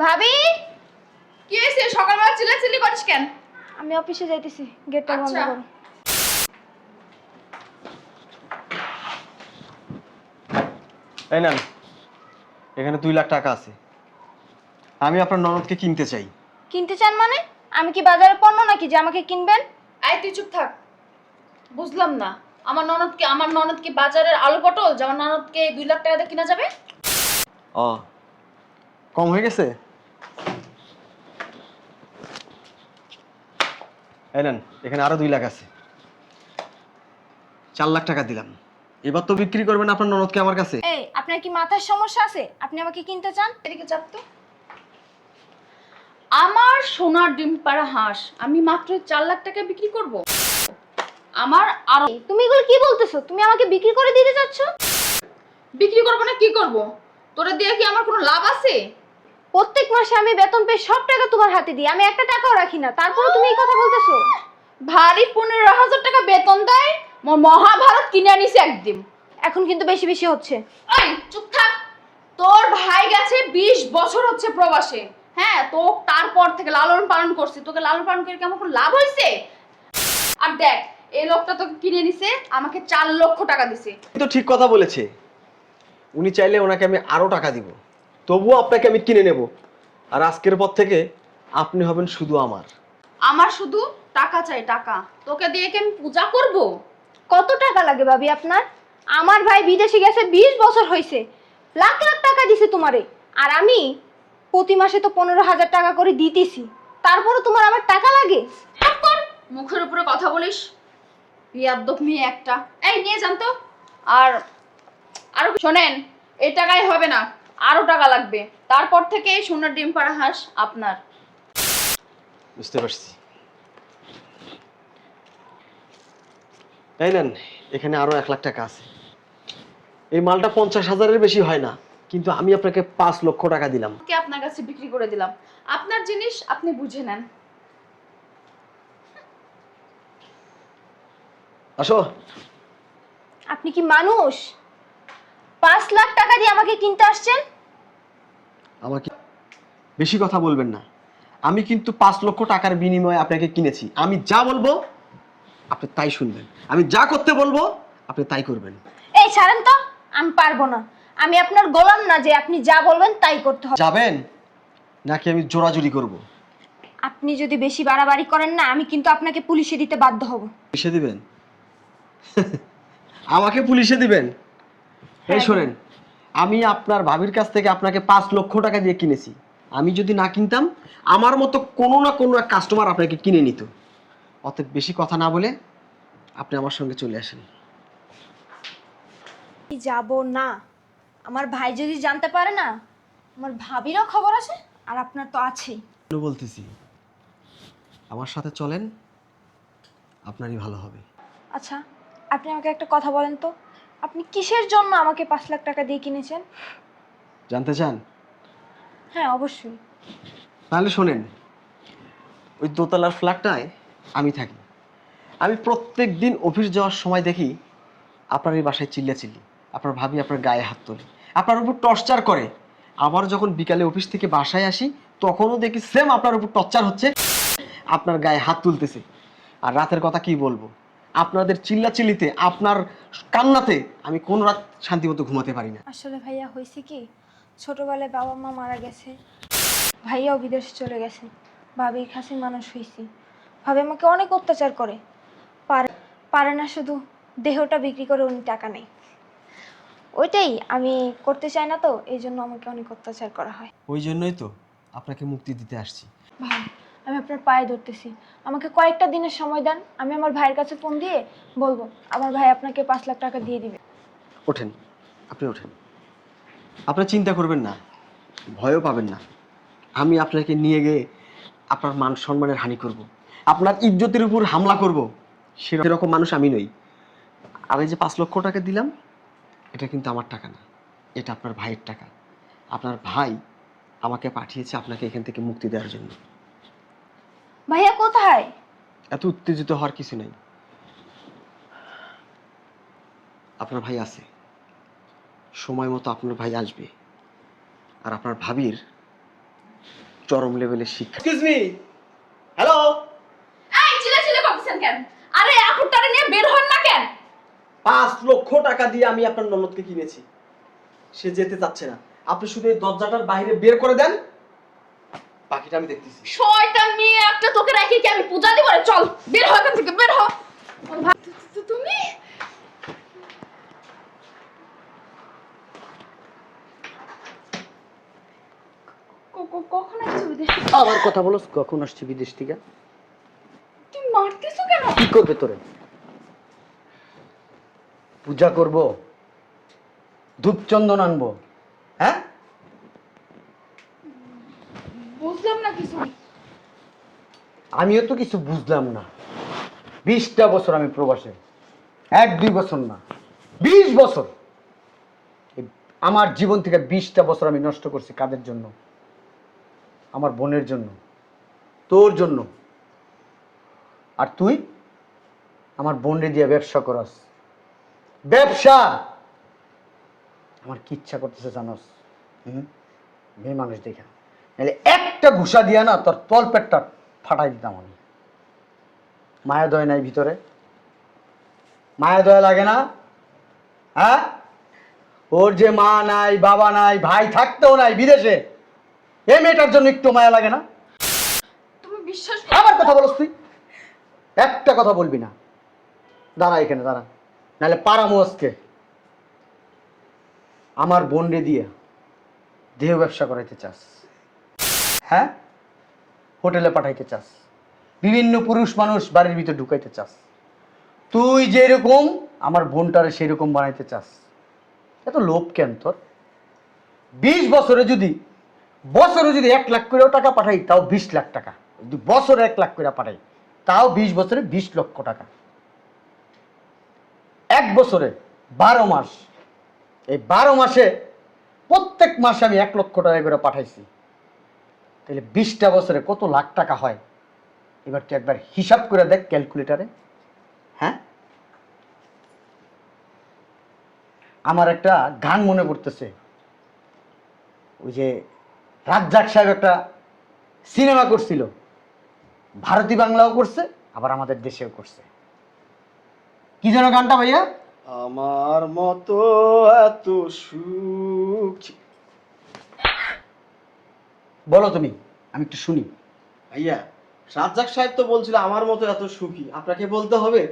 ভাবি, কি হয়েছে? সকালবেলা চিল্লাচিল্লি করিস কেন? আমি অফিসে যাইতেছি, গেটটা বন্ধ আচ্ছা। করো। এই নেন, এখানে 2 লাখ টাকা আছে। আমি আপনার ননদকে কিনতে চাই। কিনতে চান মানে? আমি কি বাজারে পণ্য নাকি যে আমাকে কিনবেন? আয় তুই চুপ থাক। বুঝলাম না, আমার ননদকে বাজারের আলু পটল যে আমার ননদকে 2 লাখ টাকা দিয়ে কিনা যাবে? ও, কম হয়ে গেছে? এই নেন, এখানে আরো 2 লাখ আছে। 4 লাখ টাকা দিলাম। এবার তো বিক্রি করবেন আপনার ননদকে আমার কাছে। এই, আপনার কি মাথার সমস্যা আছে? আপনি আমাকে কিনতে চান? এদিকে চাপ তো। আমার সোনার ডিম পাড়া হাঁস আমি মাত্র 4 লাখ টাকায় বিক্রি করব? আমার আরো তুমি এগুলো কি বলতেছো? তুমি আমাকে বিক্রি করে দিতে চাচ্ছ? বিক্রি করব না কি করব? তোরা দিয়ে কি আমার কোনো লাভ আছে? প্রত্যেক মাসে আমি বেতন পেয়ে সব টাকা তোমার হাতে দিই, আমি একটা টাকাও রাখি না, তারপরে তুমি এই কথা বলতেছো? ভারী 15,000 টাকা বেতন দেয়, মহাভারত কিনে আনিস একদিন। এখন কিন্তু বেশি বেশি হচ্ছে। এই চুপ থাক। তোর ভাই গেছে 20 বছর হচ্ছে প্রবাসে। হ্যাঁ, তো তারপর থেকে লালন পালন করছি, তোকে লালন পালন করে কেমন কোনো লাভ হয়েছে? আর দেখ, এই লোকটা তোকে কিনে নিছে, আমাকে 4 লক্ষ টাকা দিছে। তো ঠিক কথা বলেছে। উনি চাইলে ওনাকে আমি আরো টাকা দিব, তবুও আপনাকে আমি কিনে নেব। আর আজকের পর থেকে আপনি হবেন শুধু আমার। আমার শুধু টাকা চাই, টাকা। তোকে দিয়ে কি আমি পূজা করব? কত টাকা লাগে ভাবি আপনার? আমার ভাই বিদেশে গেছে 20 বছর হয়েছে, লাখ লাখ টাকা দিছে তোমারে, আর আমি প্রতি মাসে তো 15,000 টাকা করে দিতেছি, তারপরে তোমার আমার টাকা লাগে? চুপ কর, মুখের উপরে কথা বলিস। বিয়াদ্দপ মেয়ে একটা। এই নিয়ে যান তো। আর আরো শোনেন, এই টাকায় হবে না, আরো টাকা লাগবে। তারপর থেকে এই সোনার ডিম পাড়া হাঁস আপনার। বুঝতে পারছি। এই নেন, এখানে আরো 1 লাখ টাকা আছে। এই মালটা 50,000-এর বেশি হয় না, কিন্তু আমি আপনাকে 5 লক্ষ টাকা দিলাম। কে আপনার কাছে বিক্রি করে দিলাম। আপনার জিনিস আপনি বুঝে নেন। আসো। আপনি কি মানুষ? 5 লাখ টাকা দিয়ে আমাকে কিনতে আসছেন? আমাকে বেশি কথা বলবেন না। আমি কিন্তু 5 লক্ষ টাকার বিনিময়ে আপনাকে কিনেছি। আমি যা বলবো আপনি তাই শুনবেন, আমি যা করতে বলবো আপনি তাই করবেন। এই ছাড়েন তো, আমি পারবো না। আমি আপনার গোলাম না যে আপনি যা বলবেন তাই করতে হবে। যাবেন নাকি আমি জোরাজুরি করব? আপনি যদি বেশি বাড়াবাড়ি করেন না, আমি কিন্তু আপনাকে পুলিশে দিতে বাধ্য হব। পুলিশে দিবেন? আমাকে পুলিশে দিবেন? এই হ্যাঁ, শোনেন, আমি আপনার ভাবির কাছ থেকে আপনাকে 5 লক্ষ টাকা দিয়ে কিনেছি। আমি যদি না কিনতাম, আমার মতো কোনো না কোনো এক কাস্টমার আপনাকে কিনে নিত। অতএব বেশি কথা না বলে আপনি আমার সঙ্গে চলে আসেন। আমি যাব না। আমার ভাই যদি জানতে পারে না, আমার ভাবিরও খবর আছে, আর আপনার তো আছেই। বলতেছি, আমার সাথে চলেন, আপনারই ভালো হবে। আচ্ছা, আপনি আমাকে একটা কথা বলেন তো, আপনি কিসের জন্য আমাকে 5 লাখ টাকা দিয়ে কিনেছেন? জানতে চান? হ্যাঁ, অবশ্যই। তাহলে শোনেন, ওই দোতলার ফ্ল্যাটটায় আমি থাকি। আমি প্রত্যেক দিন অফিস যাওয়ার সময় দেখি আপনার এই বাসায় চিল্লাচিল্লি, আপনার ভাবি আপনার গায়ে হাত তোলে, আপনার উপর টর্চার করে। আবার যখন বিকালে অফিস থেকে বাসায় আসি, তখনও দেখি সেম আপনার উপর টর্চার হচ্ছে, আপনার গায়ে হাত তুলতেছে। আর রাতের কথা কি বলবো, আপনাদের চিল্লাচিল্লিতে, আপনার কান্নাতে আমি কোনো রাত শান্তিমতো ঘুমাতে পারি না। আসলে ভাইয়া হয়েছে কি, ছোটবেলায় বাবা মা মারা গেছে, ভাইয়াও বিদেশে চলে গেছে, ভাবি খাসি মানুষ হয়েছি, ভাবি আমাকে অনেক অত্যাচার করে, পারে পারে না শুধু দেহটা বিক্রি করে উনি টাকা নেই। ওইটাই আমি করতে চাই না, তো এই জন্য আমাকে অনেক অত্যাচার করা হয়। ওই জন্যই তো আপনাকে মুক্তি দিতে আসছি। ভাই, আমি আপনার পায়ে ধরতেছি, আমাকে কয়েকটা দিনের সময় দেন, আমি আমার ভাইয়ের কাছে ফোন দিয়ে বলবো আমার ভাই আপনাকে 5 লাখ টাকা দিয়ে দিবে। ওঠেন, আপনি ওঠেন। আপনি চিন্তা করবেন না, ভয়ও পাবেন না। আমি আপনাকে নিয়ে গিয়ে আপনার মান সম্মানের হানি করব, আপনার ইজ্জতের উপর হামলা করব, সেরকম মানুষ আমি নই। আমি যে 5 লক্ষ টাকা দিলাম, এটা কিন্তু আমার টাকা না, এটা আপনার ভাইয়ের টাকা। আপনার ভাই আমাকে পাঠিয়েছে আপনাকে এখান থেকে মুক্তি দেওয়ার জন্য। ভাইয়া কোথায়? এত উত্তেজিত হওয়ার কিছু নেই। আপনার ভাই আছে, সময় মতো আপনার ভাই আসবে। আর আপনার ভাবির চরম লেভেলের শিক্ষা। Excuse me, hello. এই চিল্লাচিল্লি করতেছেন কেন? আরে আপুরটারে নিয়ে বের হন না কেন? 5 লক্ষ টাকা দিয়ে আমি আপনার ননদকে কিনেছি, সে যেতে চাচ্ছে না। আপনি শুধু এই দরজাটার বাইরে বের করে দেন, বাকিটা আমি দেখতেছি। শয়তান মেয়ে একটা, তোকে রেখে কি আমি পূজা দিব? চল বের হ এখান থেকে, বের হ। তুমি কখন আসছো বিদেশ থেকে? আবার কথা বলো, কখন আসছি বিদেশ থেকে? তুমি মারতেছো কেন? কি করবে তোরে? পূজা করব, ধূপচন্দন আনবো, হ্যাঁ? বুঝলাম না কিছু। আমিও তো কিছু বুঝলাম না। 20টা বছর আমি প্রবাসে, 1-2 বছর না, 20 বছর। আমার জীবন থেকে 20টা বছর আমি নষ্ট করছি কাদের জন্য? আমার বোনের জন্য, তোর জন্য। আর তুই আমার বোনরে দিয়ে ব্যবসা করস। ব্যবসা আমার কি ইচ্ছা করতেছে জানোস? মেয়ে মানুষ দেখা নাহলে একটা ঘুষা দিয়া না তোর তল পেটটা ফাটাই দিতাম আমি। মায়া দয় নাই ভিতরে? মায়া দয়া লাগে না? হ্যাঁ, ওর যে মা নাই, বাবা নাই, ভাই থাকতেও নাই বিদেশে, এই মেয়েটার জন্য একটু মায়া লাগে না? তুমি বিশ্বাস আবার কথা বলস তুই? একটা কথা বলবি না। দাঁড়া এখানে, দাঁড়া, নাহলে পারামো আজকে। আমার বোনরে দিয়ে দেহ ব্যবসা করাইতে চাস? হ্যাঁ, হোটেলে পাঠাইতে চাস, বিভিন্ন পুরুষ মানুষ বাড়ির ভিতর ঢুকাইতে চাস। তুই যেরকম আমার বোনটারে সেরকম বানাইতে চাস। এত লোভ কেন তোর? 20 বছরে যদি 1 লাখ করে টাকা পাঠাই, তাও 20 লাখ টাকা। যদি বছরে 1 লাখ করে পাঠাই, তাও 20 বছরে 20 লক্ষ টাকা। 1 বছরে 12 মাস, এই 12 মাসে প্রত্যেক মাসে আমি 1 লক্ষ টাকা করে পাঠাইছি। তাহলে 20টা বছরে কত লাখ টাকা হয়? এবার তুই একবার হিসাব করে দেখ ক্যালকুলেটারে। হ্যাঁ, আমার একটা গান মনে পড়তেছে। ওই যে রাজ্জাক সাহেব একটা সিনেমা করছিল, ভারতী বাংলাও করছে, আবার আমাদের দেশেও করছে। কি যেন গানটা ভাইয়া? আমার মতো এত সুখ। বলো তুমি, আমি একটু শুনি। ভাইয়া, রাজ্জাক সাহেব তো বলছিল আমার মতো এত সুখী, আপনাকে বলতে হবে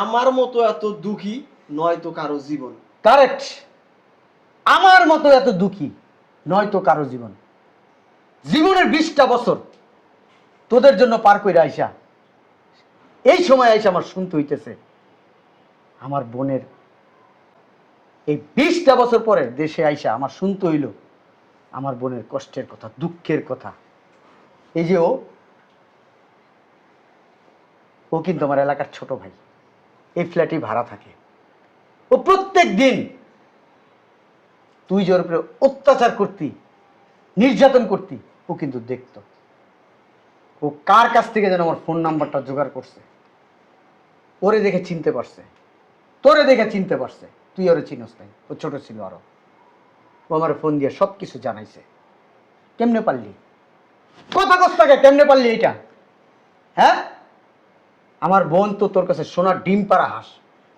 আমার মতো এত দুঃখী নয়তো কারো জীবন। কারেক্ট, আমার মতো এত দুঃখী নয়তো কারো জীবন। জীবনের 20টা বছর তোদের জন্য পার করে আইসা, এই সময় আইসা আমার শুনতে হইতেছে আমার বোনের। এই 20টা বছর পরে দেশে আইসা আমার শুনতে হইল আমার বোনের কষ্টের কথা, দুঃখের কথা। এই যে ও কিন্তু আমার এলাকার ছোট ভাই, এই ফ্ল্যাটেই ভাড়া থাকে। ও প্রত্যেক দিন তুই যে ওর উপরে অত্যাচার করতি, নির্যাতন করতি, ও কিন্তু দেখতো। ও কার কাছ থেকে যেন আমার ফোন নাম্বারটা জোগাড় করছে, ওরে দেখে চিনতে পারছে, তোরে দেখে চিনতে পারছে। তুই ওরে চিনস নাই, ও ছোট ছিল আরো। ও আমার ফোন দিয়ে সব কিছু জানাইছে। কেমনে পারলি? কথা কস্তাকে কেমনে পারলি এটা? হ্যাঁ, আমার বোন তো তোর কাছে সোনার ডিম পাড়া হাঁস।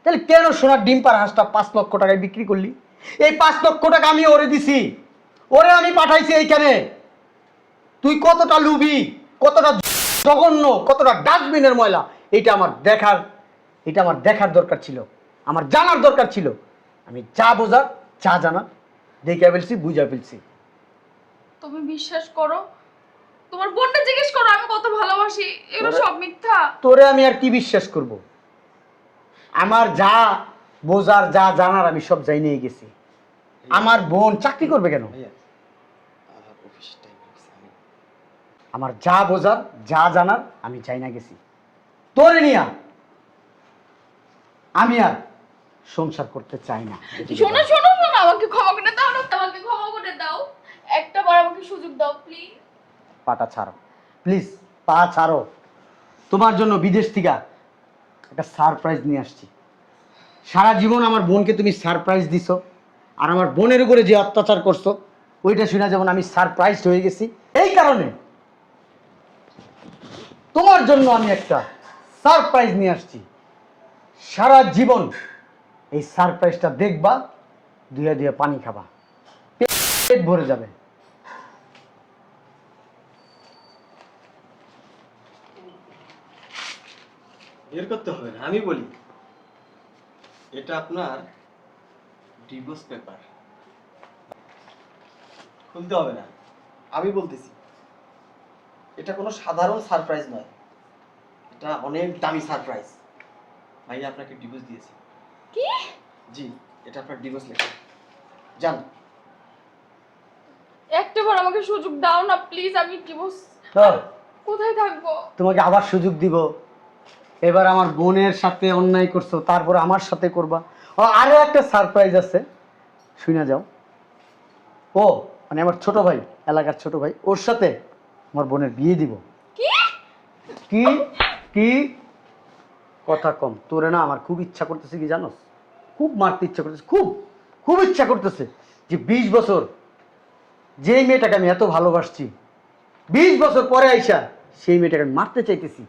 তাহলে কেন সোনার ডিম পাড়া হাঁসটা 5 লক্ষ টাকায় বিক্রি করলি? এই 5 লক্ষ টাকা আমি ওরে দিছি, ওরে আমি পাঠাইছি এইখানে। তুই কতটা লুবি, কতটা জঘন্য, কতটা ডাস্টবিনের ময়লা, এটা আমার দেখার দরকার ছিল, আমার জানার দরকার ছিল। আমি যা বোঝার যা জানার দেখে ফেলছি, বুঝা ফেলছি। তুমি বিশ্বাস করো, তোমার বোনটা জিজ্ঞেস করো আমি কত ভালোবাসি। এগুলো সব মিথ্যা। তোরে আমি আর কি বিশ্বাস করব? আমার যা বোঝার যা জানার আমি সব যাই নিয়ে গেছি। আমার বোন চাকরি করবে কেন? ভাইয়া, অফিস টাইম হয়েছে, আমার যা বোঝার যা জানার আমি যাই না গেছি। তোরে নিয়া আমি আর সংসার করতে চাই না। শোনো শোনো শোনো, আমাকে ক্ষমা করে দাও না, আমাকে ক্ষমা করে দাও। একটা বার আমাকে সুযোগ দাও প্লিজ। পাটা ছাড়ো প্লিজ, পা ছাড়ো। তোমার জন্য বিদেশ থেকে একটা সারপ্রাইজ নিয়ে আসছি। সারা জীবন আমার বোনকে তুমি সারপ্রাইজ দিছো, আর আমার বোনের উপরে যে অত্যাচার করছো ওইটা শুনে যেমন আমি সারপ্রাইজড হয়ে গেছি। এই কারণে তোমার জন্য আমি একটা সারপ্রাইজ নিয়ে আসছি। সারা জীবন এই সারপ্রাইজটা দেখবা, দুয়ে দুয়ে পানি খাবা, পেট ভরে যাবে। বের করতে হবে না, আমি বলি। এটা আপনার ডিভোর্স পেপার। খুলতে হবে না, আমি বলতেছি। এটা কোনো সাধারণ সারপ্রাইজ নয়, এটা অনেক দামি সারপ্রাইজ। ভাইয়া আপনাকে ডিভোর্স দিয়েছে। কি? জি, এটা আপনার ডিভোর্স লেটার। যান। একটাবার আমাকে সুযোগ দাও না প্লিজ, আমি ডিভোর্স কোথায় থাকবো? তোমাকে আবার সুযোগ দিব। এবার আমার বোনের সাথে অন্যায় করছো, তারপর আমার সাথে করবা। আরো একটা সারপ্রাইজ আছে, শুনে যাও। ও মানে আমার ছোট ভাই, এলাকার ছোট ভাই, ওর সাথে আমার বোনের বিয়ে দিব। কি? কি কি কথা কম। তোরে না আমার খুব ইচ্ছা করতেছে, কি জানোস? খুব মারতে ইচ্ছা করতেছে, খুব খুব ইচ্ছা করতেছে যে 20 বছর যেই মেয়েটাকে আমি এত ভালোবাসছি, 20 বছর পরে আইসা সেই মেয়েটাকে আমি মারতে চাইতেছি।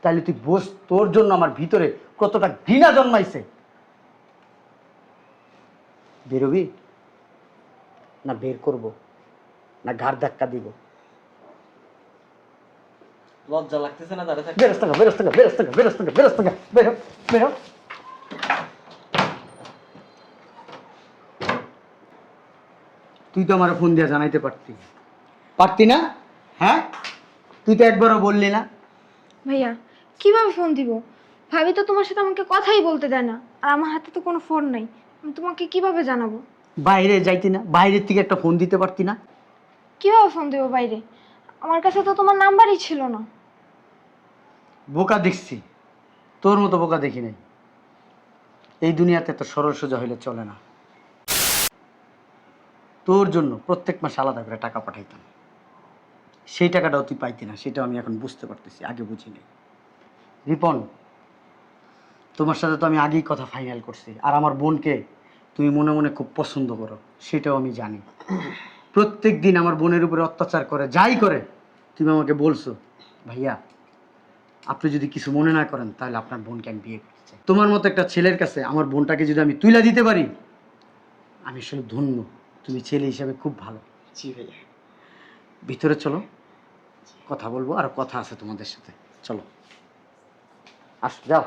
তাহলে তুই বোঝ তোর জন্য আমার ভিতরে কতটা ঘৃণা জন্মাইছে। বেরোবি না বের করব, না ঘাড় ধাক্কা দিব? লজ্জা লাগতেছে না দাঁড়ে থাকতে? বেরোস না, বেরোস না, বেরোস না, বেরোস না, বেরোস না, বেরো বেরো। তুই তো আমার ফোন দিয়ে জানাইতে পারতি না? হ্যাঁ, তুই তো একবারও বললি না। ভাইয়া কিভাবে ফোন দিব? ভাবি তো তোমার সাথে আমাকে কথাই বলতে দেয় না, আর আমার হাতে তো কোনো ফোন নাই। আমি তোমাকে কিভাবে জানাবো? বাইরে যাইতি না? বাইরের থেকে একটা ফোন দিতে পারতি না? কিভাবে ফোন দেবো বাইরে? আমার কাছে তো তোমার নাম্বারই ছিল না। বোকা দেখছি, তোর মতো বোকা দেখি নাই। এই দুনিয়াতে তো সরল সোজা হইলে চলে না। তোর জন্য প্রত্যেক মাসে আলাদা করে টাকা পাঠাইতাম, সেই টাকাটাও তুই পাইতি না। সেটাও আমি এখন বুঝতে পারতেছি, আগে বুঝিনি। রিপন, তোমার সাথে তো আমি আগেই কথা ফাইনাল করছি, আর আমার বোনকে তুমি মনে মনে খুব পছন্দ করো, সেটাও আমি জানি। প্রত্যেক দিন আমার বোনের উপরে অত্যাচার করে, যাই করে, তুমি আমাকে বলছো ভাইয়া আপনি যদি কিছু মনে না করেন তাহলে আপনার বোনকে আমি বিয়ে করতে চাই। তোমার মতো একটা ছেলের কাছে আমার বোনটাকে যদি আমি তুইলা দিতে পারি, আমি আসলে ধন্য। তুমি ছেলে হিসাবে খুব ভালো। জি ভাইয়া। ভিতরে চলো, কথা বলবো, আর কথা আছে তোমাদের সাথে। চলো, আস, যাও।